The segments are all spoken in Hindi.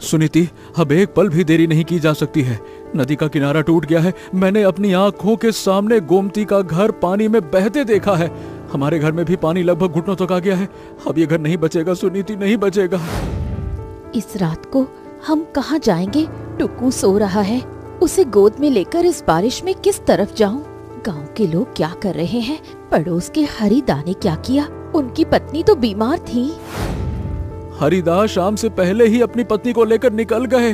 सुनीति, अब एक पल भी देरी नहीं की जा सकती है। नदी का किनारा टूट गया है। मैंने अपनी आंखों के सामने गोमती का घर पानी में बहते देखा है। हमारे घर में भी पानी लगभग घुटनों तक आ गया है। अब ये घर नहीं बचेगा सुनीति, नहीं बचेगा। इस रात को हम कहाँ जाएंगे? टुकू सो रहा है, उसे गोद में लेकर इस बारिश में किस तरफ जाऊं? गांव के लोग क्या कर रहे हैं? पड़ोस के हरिदा ने क्या किया? उनकी पत्नी तो बीमार थी। हरिदा शाम से पहले ही अपनी पत्नी को लेकर निकल गए।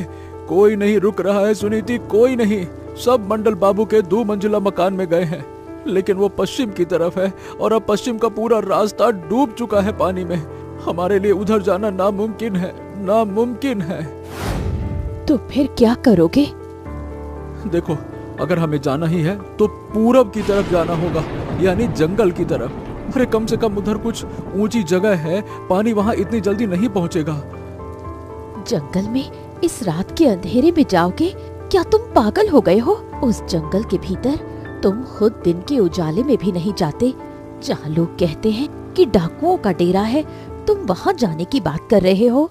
कोई नहीं रुक रहा है सुनीति, कोई नहीं। सब मंडल बाबू के 2 मंजिला मकान में गए हैं, लेकिन वो पश्चिम की तरफ है और अब पश्चिम का पूरा रास्ता डूब चुका है पानी में। हमारे लिए उधर जाना नामुमकिन है, नामुमकिन है। तो फिर क्या करोगे? देखो, अगर हमें जाना ही है तो पूरब की तरफ जाना होगा, यानी जंगल की तरफ। अरे कम से कम उधर कुछ ऊंची जगह है, पानी वहां इतनी जल्दी नहीं पहुंचेगा। जंगल में इस रात के अंधेरे में जाओगे? क्या तुम पागल हो गए हो? उस जंगल के भीतर तुम खुद दिन के उजाले में भी नहीं जाते। जहाँ लोग कहते हैं कि डाकुओं का डेरा है, तुम वहाँ जाने की बात कर रहे हो।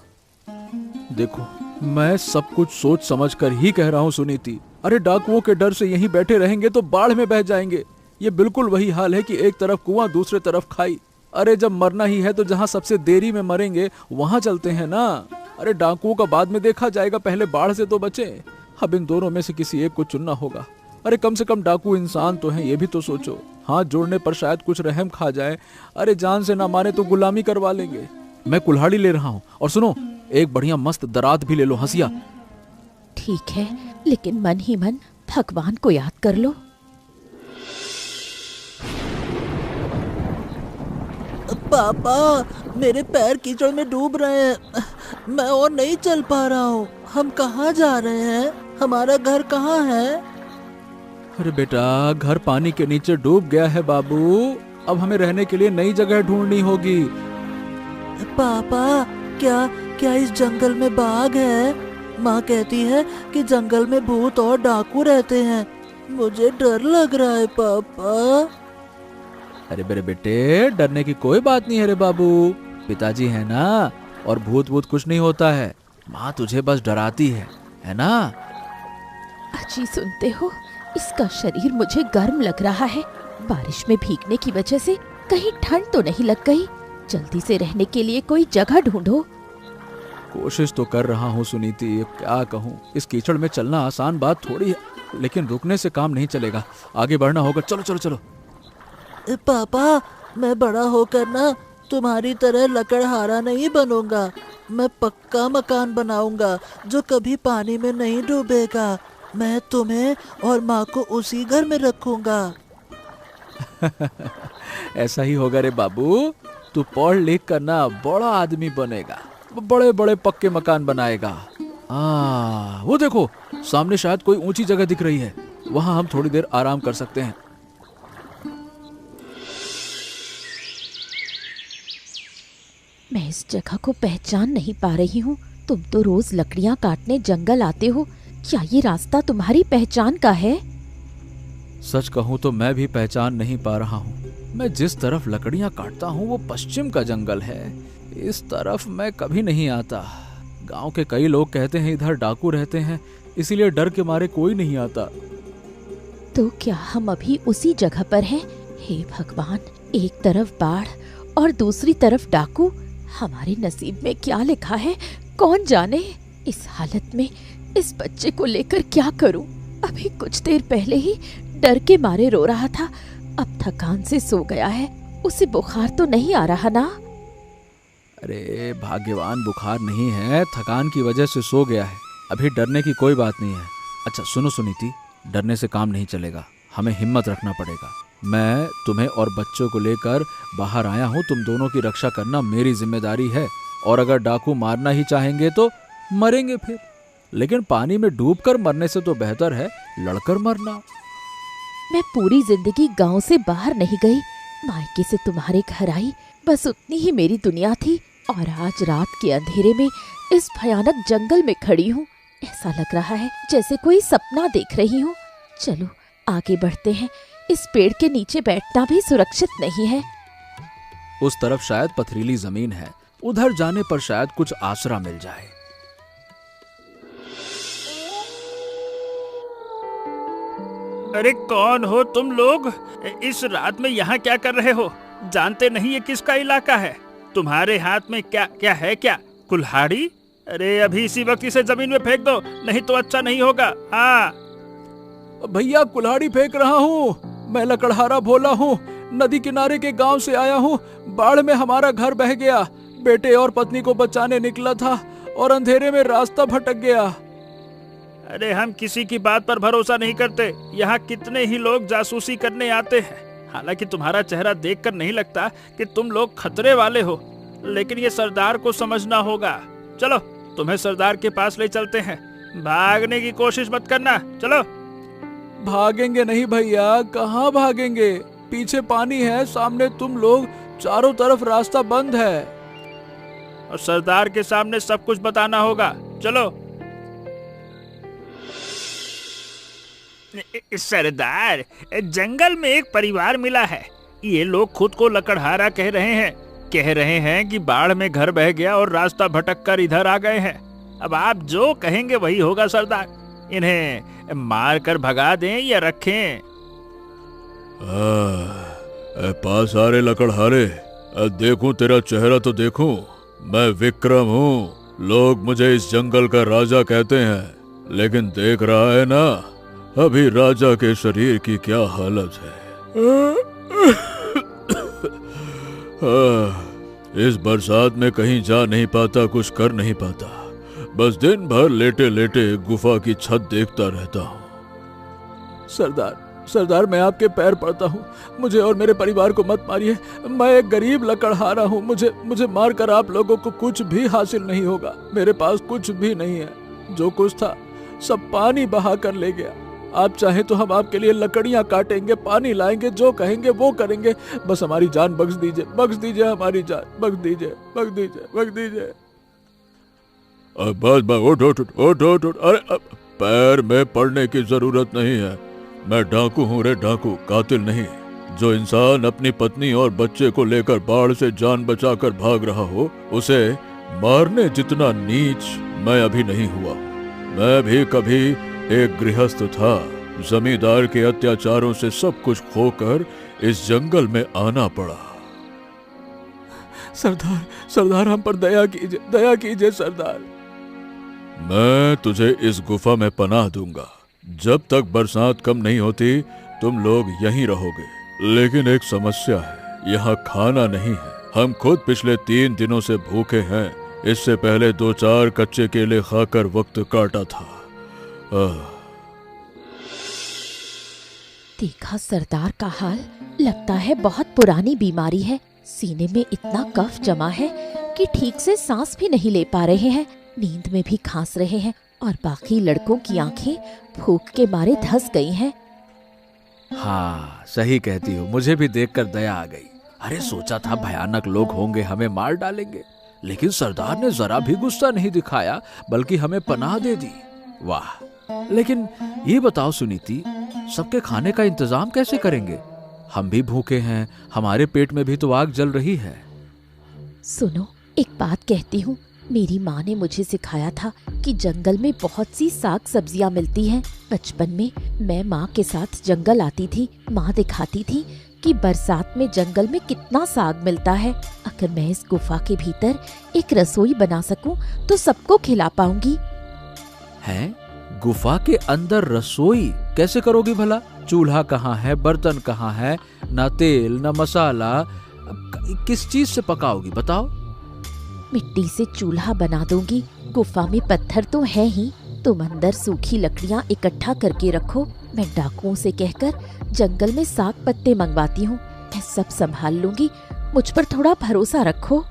देखो, मैं सब कुछ सोच समझ कर ही कह रहा हूँ सुनीति। अरे डाकुओं के डर से यहीं बैठे रहेंगे तो बाढ़ में बह जाएंगे। ये बिल्कुल वही हाल है कि एक तरफ कुआं, दूसरे तरफ खाई। अरे जब मरना ही है तो जहाँ सबसे देरी में मरेंगे वहाँ चलते हैं ना। अरे डाकुओं का बाद में देखा जाएगा, पहले बाढ़ से तो बचे। अब इन दोनों में से किसी एक को चुनना होगा। अरे कम से कम डाकू इंसान तो हैं, ये भी तो सोचो। हाथ जोड़ने पर शायद कुछ रहम खा जाए। अरे जान से ना मारे तो गुलामी करवा लेंगे। मैं कुल्हाड़ी ले रहा हूँ, और सुनो, एक बढ़िया मस्त दरात भी ले लो, हंसिया। ठीक है, लेकिन मन ही मन भगवान को याद कर लो। पापा, मेरे पैर कीचड़ में डूब रहे हैं। मैं और नहीं चल पा रहा हूँ। हम कहाँ जा रहे हैं? हमारा घर कहाँ है? अरे बेटा, घर पानी के नीचे डूब गया है बाबू। अब हमें रहने के लिए नई जगह ढूंढनी होगी। पापा, क्या इस जंगल में बाघ है? माँ कहती है कि जंगल में भूत और डाकू रहते हैं। मुझे डर लग रहा है पापा। अरे मेरे बेटे, डरने की कोई बात नहीं है रे बाबू। पिताजी है ना, और भूत भूत कुछ नहीं होता है। माँ तुझे बस डराती है ना? अजी सुनते हो, इसका शरीर मुझे गर्म लग रहा है। बारिश में भीगने की वजह से कहीं ठंड तो नहीं लग गई? जल्दी से रहने के लिए कोई जगह ढूंढो। कोशिश तो कर रहा हूँ सुनीति, क्या कहूँ। इस कीचड़ में चलना आसान बात थोड़ी है, लेकिन रुकने से काम नहीं चलेगा। आगे बढ़ना होगा। चलो चलो चलो। पापा, मैं बड़ा होकर ना तुम्हारी तरह लकड़हारा नहीं बनूंगा। मैं पक्का मकान बनाऊंगा जो कभी पानी में नहीं डूबेगा। मैं तुम्हें और माँ को उसी घर में रखूंगा। ऐसा ही होगा रे बाबू। तू पढ़ लिख कर ना बड़ा आदमी बनेगा, बड़े बड़े पक्के मकान बनाएगा। वो देखो, सामने शायद कोई ऊंची जगह दिख रही है। वहां हम थोड़ी देर आराम कर सकते हैं। मैं इस जगह को पहचान नहीं पा रही हूँ। तुम तो रोज लकड़ियाँ काटने जंगल आते हो। क्या ये रास्ता तुम्हारी पहचान का है? सच कहूँ तो मैं भी पहचान नहीं पा रहा हूँ। मैं जिस तरफ लकड़ियाँ काटता हूँ वो पश्चिम का जंगल है। इस तरफ मैं कभी नहीं आता। गांव के कई लोग कहते हैं इधर डाकू रहते हैं, इसीलिए डर के मारे कोई नहीं आता। तो क्या हम अभी उसी जगह पर हैं? हे भगवान, एक तरफ बाढ़ और दूसरी तरफ डाकू। हमारे नसीब में क्या लिखा है कौन जाने। इस हालत में इस बच्चे को लेकर क्या करूं? अभी कुछ देर पहले ही डर के मारे रो रहा था, अब थकान से सो गया है। उसे बुखार तो नहीं आ रहा ना? अरे भाग्यवान, बुखार नहीं है, थकान की वजह से सो गया है। अभी डरने की कोई बात नहीं है। अच्छा सुनो सुनीति, डरने से काम नहीं चलेगा, हमें हिम्मत रखना पड़ेगा। मैं तुम्हें और बच्चों को लेकर बाहर आया हूँ। तुम दोनों की रक्षा करना मेरी जिम्मेदारी है। और अगर डाकू मारना ही चाहेंगे तो मरेंगे फिर, लेकिन पानी में डूबकर मरने से तो बेहतर है लड़कर मरना। मैं पूरी जिंदगी गांव से बाहर नहीं गई। मायके से तुम्हारे घर आई, बस उतनी ही मेरी दुनिया थी। और आज रात के अंधेरे में इस भयानक जंगल में खड़ी हूँ। ऐसा लग रहा है जैसे कोई सपना देख रही हूँ। चलो आगे बढ़ते हैं। इस पेड़ के नीचे बैठना भी सुरक्षित नहीं है। उस तरफ शायद पथरीली जमीन है, उधर जाने पर शायद कुछ आसरा मिल जाए। अरे कौन हो तुम लोग? इस रात में यहाँ क्या कर रहे हो? जानते नहीं ये किसका इलाका है? तुम्हारे हाथ में क्या क्या है? क्या कुल्हाड़ी? अरे अभी इसी वक्त इसे जमीन में फेंक दो, नहीं तो अच्छा नहीं होगा। हाँ भैया, कुल्हाड़ी फेंक रहा हूँ। मैं लकड़हारा भोला हूँ, नदी किनारे के गांव से आया हूँ। बाढ़ में हमारा घर बह गया, बेटे और पत्नी को बचाने निकला था और अंधेरे में रास्ता भटक गया। अरे हम किसी की बात पर भरोसा नहीं करते। यहाँ कितने ही लोग जासूसी करने आते हैं। हालांकि तुम्हारा चेहरा देखकर नहीं लगता कि तुम लोग खतरे वाले हो, लेकिन ये सरदार को समझना होगा। चलो तुम्हें सरदार के पास ले चलते हैं। भागने की कोशिश मत करना, चलो। भागेंगे नहीं भैया, कहाँ भागेंगे? पीछे पानी है, सामने तुम लोग, चारों तरफ रास्ता बंद है और सरदार के सामने सब कुछ बताना होगा। चलो। सरदार, जंगल में एक परिवार मिला है। ये लोग खुद को लकड़हारा कह रहे हैं कि बाढ़ में घर बह गया और रास्ता भटक कर इधर आ गए हैं। अब आप जो कहेंगे वही होगा सरदार। इन्हें मार कर भगा दें या रखें? पास आ रहे लकड़हारे, देखूं तेरा चेहरा तो देखूं। मैं विक्रम हूँ, लोग मुझे इस जंगल का राजा कहते हैं, लेकिन देख रहा है ना अभी राजा के शरीर की क्या हालत है। इस बरसात में कहीं जा नहीं पाता, कुछ कर नहीं पाता, बस दिन भर लेटे लेटे गुफा की छत देखता रहता हूँ। सरदार, मैं आपके पैर पड़ता हूँ, मुझे और मेरे परिवार को मत मारिए। मैं एक गरीब लकड़हारा हूँ, मुझे मारकर आप लोगों को कुछ भी हासिल नहीं होगा। मेरे पास कुछ भी नहीं है, जो कुछ था सब पानी बहा कर ले गया। आप चाहे तो हम आपके लिए लकड़ियां काटेंगे, पानी लाएंगे, जो कहेंगे वो करेंगे। बस हमारी जान बख्श दीजिए हमारी जान बख्श दीजिए। बस उठ। अरे पैर में पड़ने की जरूरत नहीं है। मैं डाकू हूँ रे डाकू, कातिल नहीं। जो इंसान अपनी पत्नी और बच्चे को लेकर बाढ़ से जान बचाकर भाग रहा हो, उसे मारने जितना नीच मैं अभी नहीं हुआ। मैं भी कभी एक गृहस्थ था, जमींदार के अत्याचारों से सब कुछ खोकर इस जंगल में आना पड़ा। सरदार हम पर दया कीजिए सरदार। मैं तुझे इस गुफा में पनाह दूंगा। जब तक बरसात कम नहीं होती तुम लोग यहीं रहोगे। लेकिन एक समस्या है, यहाँ खाना नहीं है। हम खुद पिछले 3 दिनों से भूखे हैं। इससे पहले 2-4 कच्चे केले खाकर वक्त काटा था। देखा सरदार का हाल, लगता है बहुत पुरानी बीमारी है। सीने में इतना कफ जमा है कि ठीक से सांस भी नहीं ले पा रहे हैं, नींद में भी खांस रहे हैं और बाकी लड़कों की आंखें भूख के मारे धंस गई हैं। हाँ सही कहती हो, मुझे भी देखकर दया आ गई। अरे सोचा था भयानक लोग होंगे, हमें मार डालेंगे, लेकिन सरदार ने जरा भी गुस्सा नहीं दिखाया, बल्कि हमें पनाह दे दी। वाह। लेकिन ये बताओ सुनीति, सबके खाने का इंतजाम कैसे करेंगे? हम भी भूखे हैं, हमारे पेट में भी तो आग जल रही है। सुनो, एक बात कहती हूँ। मेरी माँ ने मुझे सिखाया था कि जंगल में बहुत सी साग सब्जियाँ मिलती हैं। बचपन में मैं माँ के साथ जंगल आती थी। माँ दिखाती थी कि बरसात में जंगल में कितना साग मिलता है। अगर मैं इस गुफा के भीतर एक रसोई बना सकूं तो सबको खिला पाऊंगी। हैं? गुफा के अंदर रसोई कैसे करोगी भला? चूल्हा कहाँ है, बर्तन कहाँ है, ना तेल ना मसाला, किस चीज से पकाओगी बताओ? मिट्टी से चूल्हा बना दूंगी। गुफा में पत्थर तो है ही, तुम अंदर सूखी लकड़ियाँ इकट्ठा करके रखो। मैं डाकुओं से कहकर जंगल में साग पत्ते मंगवाती हूँ। मैं सब संभाल लूंगी, मुझ पर थोड़ा भरोसा रखो।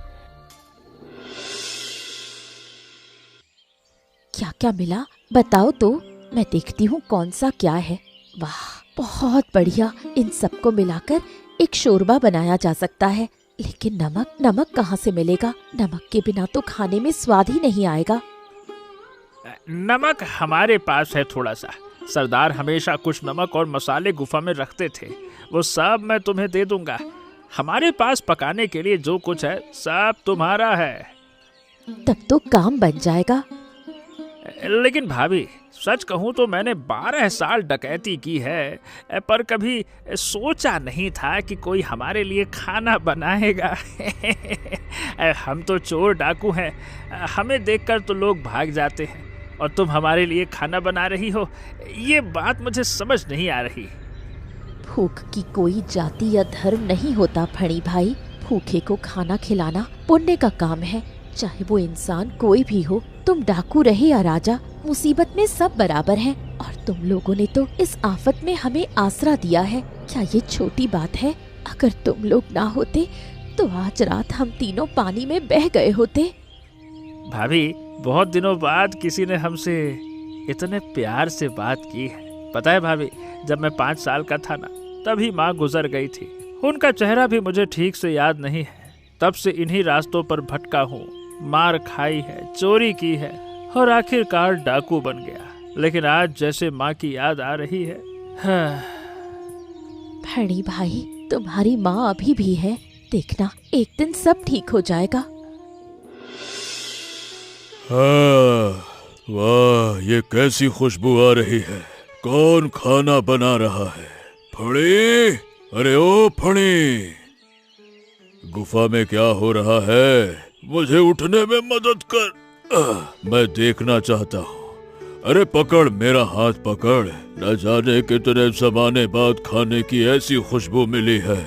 क्या क्या मिला बताओ तो, मैं देखती हूँ कौन सा क्या है। वाह बहुत बढ़िया। इन सबको मिलाकर एक शोरबा बनाया जा सकता है। लेकिन नमक कहाँ से मिलेगा? नमक के बिना तो खाने में स्वाद ही नहीं आएगा। नमक हमारे पास है थोड़ा सा। सरदार हमेशा कुछ नमक और मसाले गुफा में रखते थे, वो सब मैं तुम्हें दे दूंगा। हमारे पास पकाने के लिए जो कुछ है सब तुम्हारा है। तब तो काम बन जाएगा। लेकिन भाभी सच कहूँ तो मैंने 12 साल डकैती की है, पर कभी सोचा नहीं था कि कोई हमारे लिए खाना बनाएगा। हम तो चोर डाकू हैं, हमें देखकर तो लोग भाग जाते हैं, और तुम हमारे लिए खाना बना रही हो, ये बात मुझे समझ नहीं आ रही। भूख की कोई जाति या धर्म नहीं होता फणी भाई। भूखे को खाना खिलाना पुण्य का काम है, चाहे वो इंसान कोई भी हो। तुम डाकू रहे या राजा, मुसीबत में सब बराबर हैं। और तुम लोगों ने तो इस आफत में हमें आसरा दिया है। क्या ये छोटी बात है? अगर तुम लोग ना होते तो आज रात हम तीनों पानी में बह गए होते। भाभी, बहुत दिनों बाद किसी ने हमसे इतने प्यार से बात की है। पता है भाभी, जब मैं 5 साल का था ना, तभी माँ गुजर गई थी। उनका चेहरा भी मुझे ठीक से याद नहीं है। तब से इन्हीं रास्तों पर भटका हूँ, मार खाई है, चोरी की है, और आखिरकार डाकू बन गया। लेकिन आज जैसे माँ की याद आ रही है। फणी भाई, तुम्हारी माँ अभी भी है, देखना एक दिन सब ठीक हो जाएगा। वाह, ये कैसी खुशबू आ रही है। कौन खाना बना रहा है? फणी, अरे ओ फणी, गुफा में क्या हो रहा है? मुझे उठने में मदद कर, मैं देखना चाहता हूँ। अरे पकड़, मेरा हाथ पकड़। न जाने कितने ज़माने बाद खाने की ऐसी खुशबू मिली है।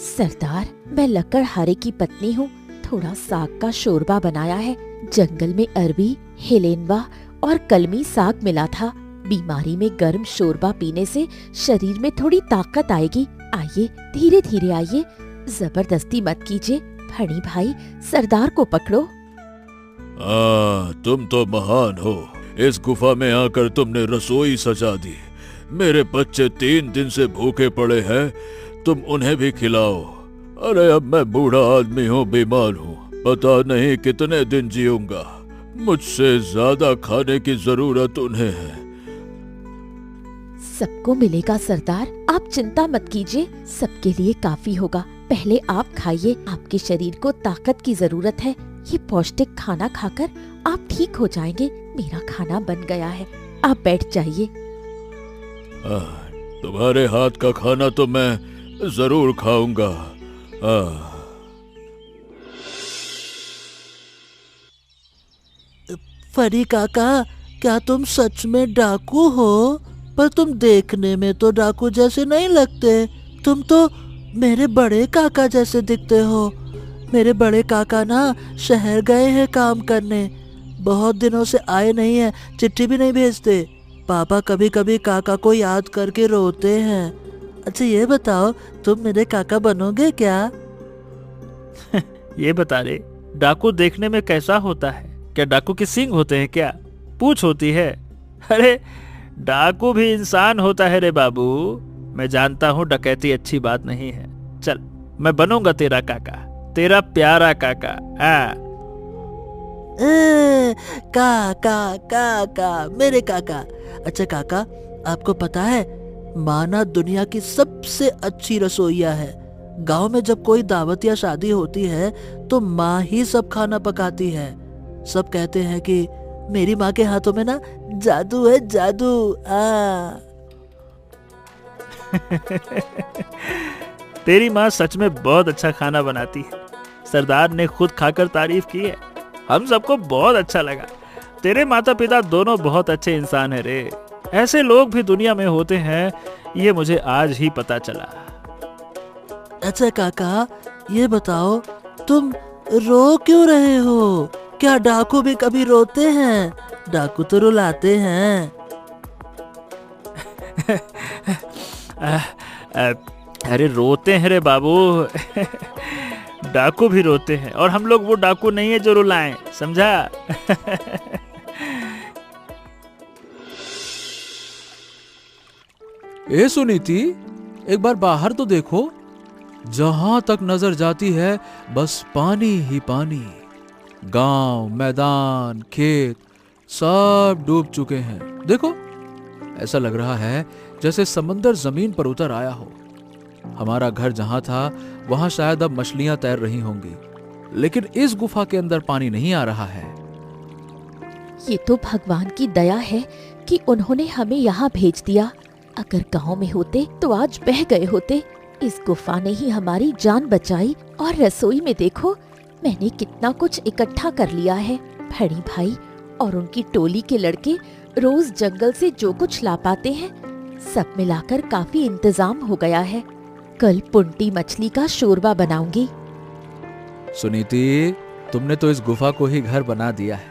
सरदार, मैं लकड़हारे की पत्नी हूँ। थोड़ा साग का शोरबा बनाया है। जंगल में अरबी, हेलेनवा और कलमी साग मिला था। बीमारी में गर्म शोरबा पीने से शरीर में थोड़ी ताकत आएगी। आइए, धीरे धीरे आइए, जबरदस्ती मत कीजिए। फणी भाई, सरदार को पकड़ो। तुम तो महान हो। इस गुफा में आकर तुमने रसोई सजा दी। मेरे बच्चे 3 दिन से भूखे पड़े हैं, तुम उन्हें भी खिलाओ। अरे अब मैं बूढ़ा आदमी हूँ, बीमार हूँ, पता नहीं कितने दिन जीऊंगा। मुझसे ज्यादा खाने की जरूरत उन्हें है। सबको मिलेगा सरदार, आप चिंता मत कीजिए, सबके लिए काफी होगा। पहले आप खाइए, आपके शरीर को ताकत की जरूरत है। ये पौष्टिक खाना खाकर आप ठीक हो जाएंगे। मेरा खाना बन गया है, आप बैठ जाइए। तुम्हारे हाथ का खाना तो मैं जरूर खाऊंगा। फणी काका, क्या तुम सच में डाकू हो? पर तुम देखने में तो डाकू जैसे नहीं लगते। तुम तो मेरे बड़े काका जैसे दिखते हो। मेरे बड़े काका ना शहर गए हैं काम करने, बहुत दिनों से आए नहीं हैं, चिट्ठी भी नहीं भेजते। पापा कभी कभी काका को याद करके रोते हैं। अच्छा ये बताओ, तुम मेरे काका बनोगे क्या? ये बता रे, डाकू देखने में कैसा होता है? क्या डाकू के सींग होते हैं क्या? पूंछ होती है? अरे डाकू भी इंसान होता है रे बाबू। मैं जानता हूँ डकैती अच्छी बात नहीं है। चल, मैं बनूंगा तेरा काका, तेरा प्यारा काका। काका काका, मेरे काका। अच्छा काका, आपको पता है माँ ना दुनिया की सबसे अच्छी रसोइया है। गांव में जब कोई दावत या शादी होती है तो माँ ही सब खाना पकाती है। सब कहते हैं कि मेरी माँ के हाथों में ना जादू है, जादू। तेरी माँ सच में बहुत अच्छा खाना बनाती है। सरदार ने खुद खाकर तारीफ की है, हम सबको बहुत अच्छा लगा। तेरे माता पिता दोनों बहुत अच्छे इंसान हैं रे। ऐसे लोग भी दुनिया में होते हैं, ये मुझे आज ही पता चला। अच्छा काका, ये बताओ, तुम रो क्यों रहे हो? क्या डाकू भी कभी रोते हैं? डाकू तो रुलाते हैं। अरे रोते हैं रे बाबू। डाकू भी रोते हैं, और हम लोग वो डाकू नहीं है जो रुलाएं, समझा? ए सुनीति, एक बार बाहर तो देखो। जहां तक नजर जाती है बस पानी ही पानी। गांव, मैदान, खेत सब डूब चुके हैं। देखो, ऐसा लग रहा है जैसे समंदर जमीन पर उतर आया हो। हमारा घर जहां था वहां शायद अब मछलियां तैर रही होंगी, लेकिन इस गुफा के अंदर पानी नहीं आ रहा है। ये तो भगवान की दया है कि उन्होंने हमें यहाँ भेज दिया। अगर गांव में होते तो आज बह गए होते। इस गुफा ने ही हमारी जान बचाई। और रसोई में देखो, मैंने कितना कुछ इकट्ठा कर लिया है। भड़ी भाई और उनकी टोली के लड़के रोज जंगल से जो कुछ ला पाते हैं, सब मिलाकर काफी इंतजाम हो गया है। कल पुंटी मछली का शोरबा बनाऊंगी। सुनीति, तुमने तो इस गुफा को ही घर बना दिया है।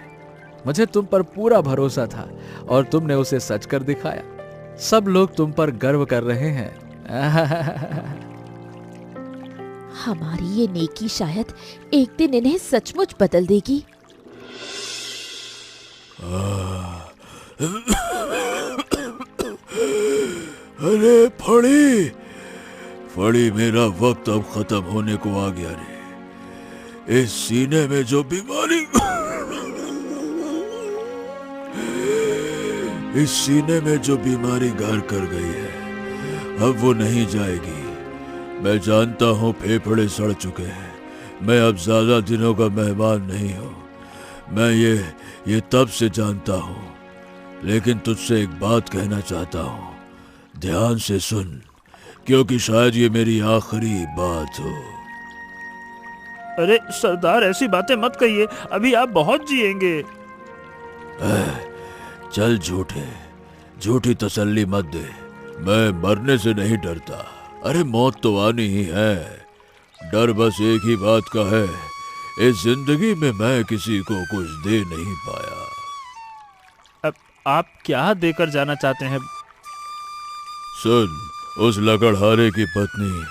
मुझे तुम पर पूरा भरोसा था और तुमने उसे सच कर दिखाया। सब लोग तुम पर गर्व कर रहे हैं। हमारी ये नेकी शायद एक दिन इन्हें सचमुच बदल देगी। अरे फड़ी, फड़ी, मेरा वक्त अब खत्म होने को आ गया रे। इस सीने में जो बीमारी इस सीने में जो बीमारी घर कर गई है, अब वो नहीं जाएगी। मैं जानता हूँ फेफड़े सड़ चुके हैं। मैं अब ज्यादा दिनों का मेहमान नहीं हूँ। मैं ये तब से जानता हूँ। लेकिन तुझसे एक बात कहना चाहता हूँ, ध्यान से सुन, क्योंकि शायद ये मेरी आखिरी बात हो। अरे सरदार, ऐसी बातें मत कहिए, अभी आप बहुत जिएंगे। चल झूठी तसल्ली मत दे। मैं मरने से नहीं डरता। अरे मौत तो आनी ही है। डर बस एक ही बात का है, इस जिंदगी में मैं किसी को कुछ दे नहीं पाया। अब आप क्या देकर जाना चाहते हैं? सुन, उस लकड़हारे की पत्नी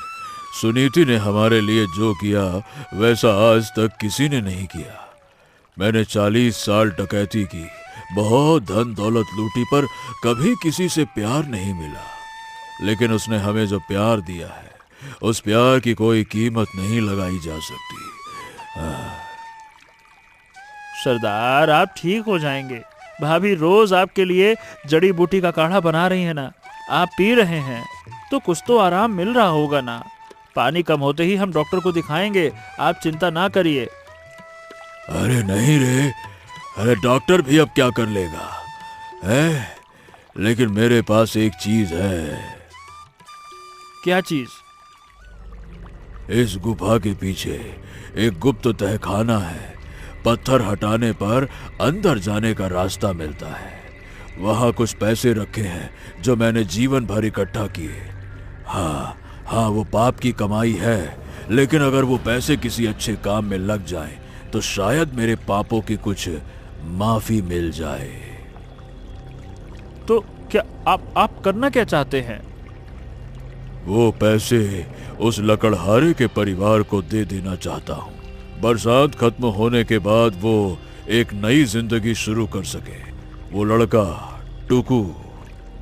सुनीति ने हमारे लिए जो किया वैसा आज तक किसी ने नहीं किया। मैंने 40 साल डकैती की, बहुत धन दौलत लूटी, पर कभी किसी से प्यार नहीं मिला। लेकिन उसने हमें जो प्यार दिया है, उस प्यार की कोई कीमत नहीं लगाई जा सकती। सरदार, आप ठीक हो जाएंगे। भाभी रोज आपके लिए जड़ी बूटी का काढ़ा बना रही है ना, आप पी रहे हैं तो कुछ तो आराम मिल रहा होगा ना। पानी कम होते ही हम डॉक्टर को दिखाएंगे, आप चिंता ना करिए। अरे नहीं रे, अरे डॉक्टर भी अब क्या कर लेगा है? लेकिन मेरे पास एक चीज है। क्या चीज? इस गुफा के पीछे एक गुप्त तहखाना है। पत्थर हटाने पर अंदर जाने का रास्ता मिलता है। वहां कुछ पैसे रखे हैं जो मैंने जीवन भर इकट्ठा किए। हाँ, वो पाप की कमाई है, लेकिन अगर वो पैसे किसी अच्छे काम में लग जाएं, तो शायद मेरे पापों की कुछ माफी मिल जाए। तो क्या आप करना क्या चाहते हैं? वो पैसे उस लकड़हारे के परिवार को दे देना चाहता हूँ। बरसात खत्म होने के बाद वो एक नई जिंदगी शुरू कर सके। वो लड़का टुकू,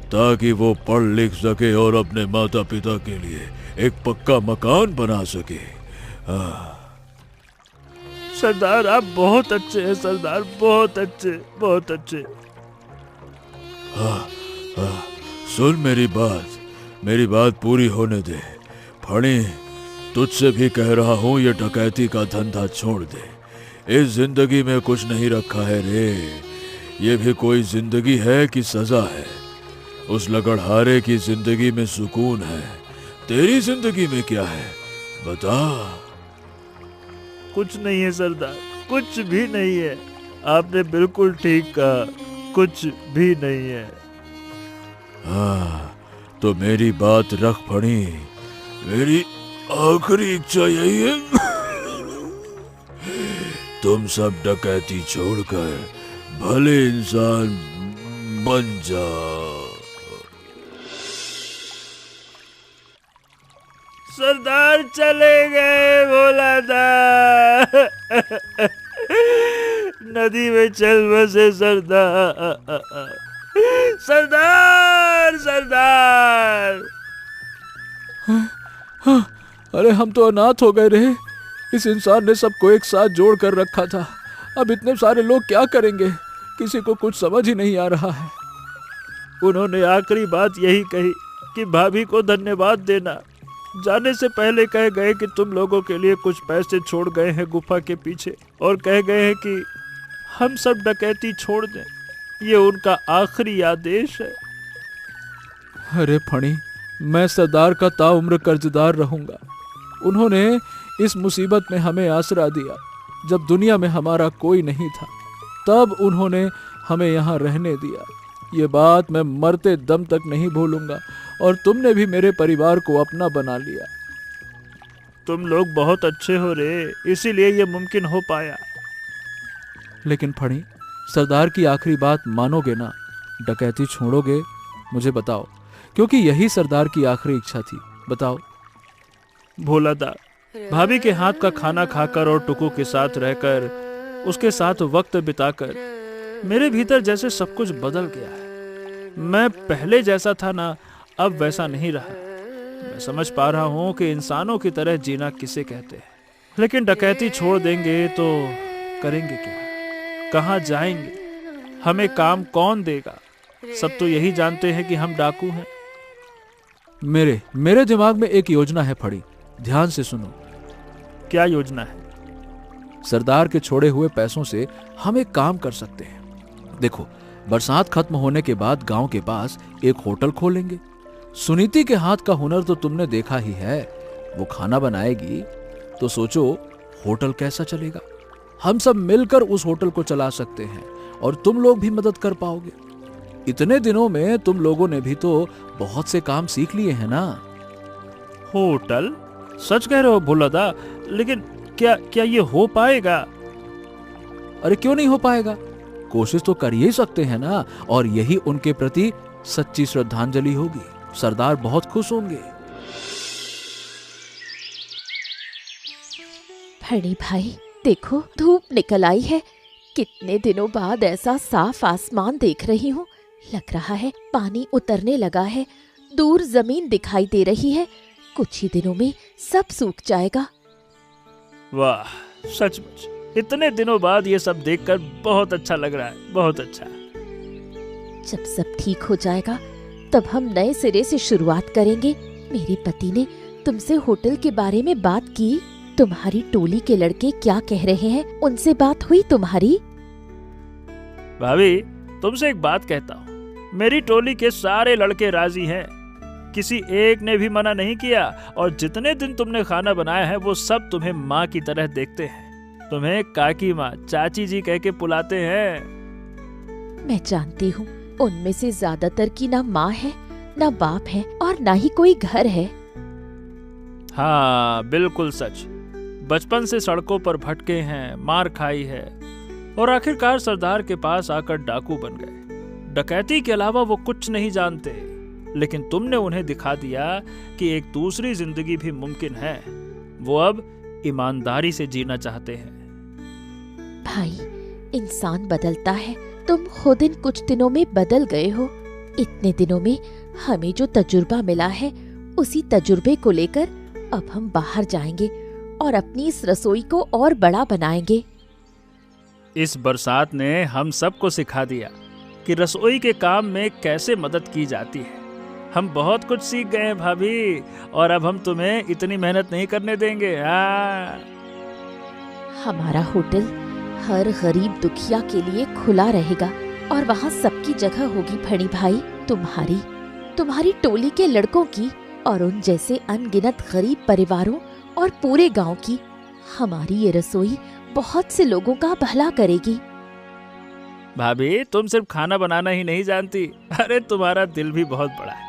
ताकि वो पढ़ लिख सके और अपने माता पिता के लिए एक पक्का मकान बना सके। सरदार, आप बहुत अच्छे हैं सरदार, बहुत अच्छे, बहुत अच्छे। सुन मेरी बात पूरी होने दे। फणी, तुझसे भी कह रहा हूँ, ये डकैती का धंधा छोड़ दे। इस जिंदगी में कुछ नहीं रखा है रे। ये भी कोई जिंदगी है कि सजा है? उस लकड़हारे की जिंदगी में सुकून है, तेरी जिंदगी में क्या है बता? कुछ नहीं है सरदार, कुछ भी नहीं है। आपने बिल्कुल ठीक कहा, कुछ भी नहीं है। हाँ, तो मेरी बात रख फणी। मेरी आखिरी इच्छा यही है, तुम सब डकैती छोड़कर भले इंसान बन जाओ। सरदार चले गए, बोला था नदी में चल बसे सरदार। सरदार, सरदार। हाँ, अरे हम तो अनाथ हो गए रे। इस इंसान ने सबको एक साथ जोड़ कर रखा था। अब इतने सारे लोग क्या करेंगे? किसी को कुछ समझ ही नहीं आ रहा है। उन्होंने आखिरी बात यही कही कि भाभी को धन्यवाद देना। जाने से पहले कह गए कि तुम लोगों के लिए कुछ पैसे छोड़ गए हैं गुफा के पीछे, और कह गए हैं कि हम सब डकैती छोड़ दें, ये उनका आखिरी आदेश है। अरे फणी, मैं सरदार का ताउम्र कर्जदार रहूंगा। उन्होंने इस मुसीबत में हमें आसरा दिया। जब दुनिया में हमारा कोई नहीं था, तब उन्होंने हमें यहाँ रहने दिया। ये बात मैं मरते दम तक नहीं भूलूंगा। और तुमने भी मेरे परिवार को अपना बना लिया। तुम लोग बहुत अच्छे हो रे, इसीलिए ये मुमकिन हो पाया। लेकिन फणी, सरदार की आखिरी बात मानोगे ना? डकैती छोड़ोगे? मुझे बताओ, क्योंकि यही सरदार की आखिरी इच्छा थी। बताओ। भोलादा, भाभी के हाथ का खाना खाकर और टुकू के साथ रहकर, उसके साथ वक्त बिताकर मेरे भीतर जैसे सब कुछ बदल गया है। मैं पहले जैसा था ना, अब वैसा नहीं रहा। मैं समझ पा रहा हूँ कि इंसानों की तरह जीना किसे कहते हैं। लेकिन डकैती छोड़ देंगे तो करेंगे क्या? कहाँ जाएंगे? हमें काम कौन देगा? सब तो यही जानते हैं कि हम डाकू हैं। मेरे दिमाग में एक योजना है फड़ी, ध्यान से सुनो। क्या योजना है? सरदार के छोड़े हुए पैसों से हम एक काम कर सकते हैं। देखो, बरसात खत्म होने के बाद गांव के पास एक होटल खोलेंगे। सुनीति के हाथ का हुनर तो तुमने देखा ही है। वो खाना बनाएगी तो सोचो होटल कैसा चलेगा। हम सब मिलकर उस होटल को चला सकते हैं और तुम लोग भी मदद कर पाओगे। इतने दिनों में तुम लोगों ने भी तो बहुत से काम सीख लिए हैं ना। होटल? सच कह रहे हो भोलादा? लेकिन क्या ये हो पाएगा? अरे क्यों नहीं हो पाएगा? कोशिश तो कर ही सकते हैं ना। और यही उनके प्रति सच्ची श्रद्धांजलि होगी। सरदार बहुत खुश होंगे। फणी भाई, देखो धूप निकल आई है। कितने दिनों बाद ऐसा साफ आसमान देख रही हूँ। लग रहा है पानी उतरने लगा है। दूर जमीन दिखाई दे रही है। कुछ ही दिनों में सब सूख जाएगा। वाह, सचमुच इतने दिनों बाद ये सब देखकर बहुत अच्छा लग रहा है। बहुत अच्छा। जब सब ठीक हो जाएगा तब हम नए सिरे से शुरुआत करेंगे। मेरे पति ने तुमसे होटल के बारे में बात की। तुम्हारी टोली के लड़के क्या कह रहे हैं? उनसे बात हुई तुम्हारी? भाभी, तुमसे एक बात कहता हूँ। मेरी टोली के सारे लड़के राजी हैं। किसी एक ने भी मना नहीं किया। और जितने दिन तुमने खाना बनाया है वो सब तुम्हें माँ की तरह देखते हैं। तुम्हें काकी माँ, चाची जी कह के बुलाते हैं। मैं जानती हूँ उनमें से ज्यादातर की ना माँ है, ना बाप है और ना ही कोई घर है। हाँ, बिल्कुल सच। बचपन से सड़कों पर भटके हैं, मार खाई है और आखिरकार सरदार के पास आकर डाकू बन गए। डकैती के अलावा वो कुछ नहीं जानते। लेकिन तुमने उन्हें दिखा दिया कि एक दूसरी जिंदगी भी मुमकिन है। वो अब ईमानदारी से जीना चाहते हैं। भाई, इंसान बदलता है। तुम खुद इन कुछ दिनों में बदल गए हो। इतने दिनों में हमें जो तजुर्बा मिला है, उसी तजुर्बे को लेकर अब हम बाहर जाएंगे और अपनी इस रसोई को और बड़ा बनाएंगे। इस बरसात ने हम सबको सिखा दिया कि रसोई के काम में कैसे मदद की जाती है। हम बहुत कुछ सीख गए हैं भाभी, और अब हम तुम्हें इतनी मेहनत नहीं करने देंगे। हमारा होटल हर गरीब दुखिया के लिए खुला रहेगा और वहाँ सबकी जगह होगी फणी भाई। तुम्हारी टोली के लड़कों की और उन जैसे अनगिनत गरीब परिवारों और पूरे गांव की। हमारी ये रसोई बहुत से लोगों का भला करेगी। भाभी, तुम सिर्फ खाना बनाना ही नहीं जानती, अरे तुम्हारा दिल भी बहुत बड़ा है।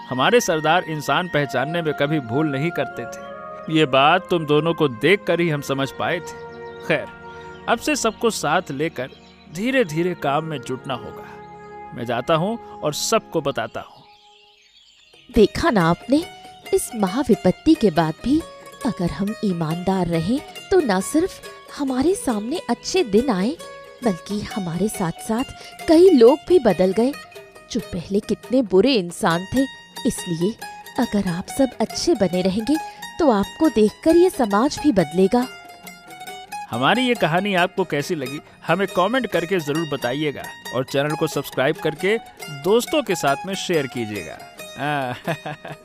हमारे सरदार इंसान पहचानने में कभी भूल नहीं करते थे। ये बात तुम दोनों को देखकर ही हम समझ पाए थे। खैर, अब से सबको साथ लेकर धीरे धीरे काम में जुटना होगा। मैं जाता हूँ और सबको बताता हूँ। देखा ना आपने, इस महाविपत्ति के बाद भी अगर हम ईमानदार रहें तो न सिर्फ हमारे सामने अच्छे दिन आए, बल्कि हमारे साथ साथ कई लोग भी बदल गए जो पहले कितने बुरे इंसान थे। इसलिए अगर आप सब अच्छे बने रहेंगे तो आपको देखकर ये समाज भी बदलेगा। हमारी ये कहानी आपको कैसी लगी हमें कमेंट करके जरूर बताइएगा और चैनल को सब्सक्राइब करके दोस्तों के साथ में शेयर कीजिएगा।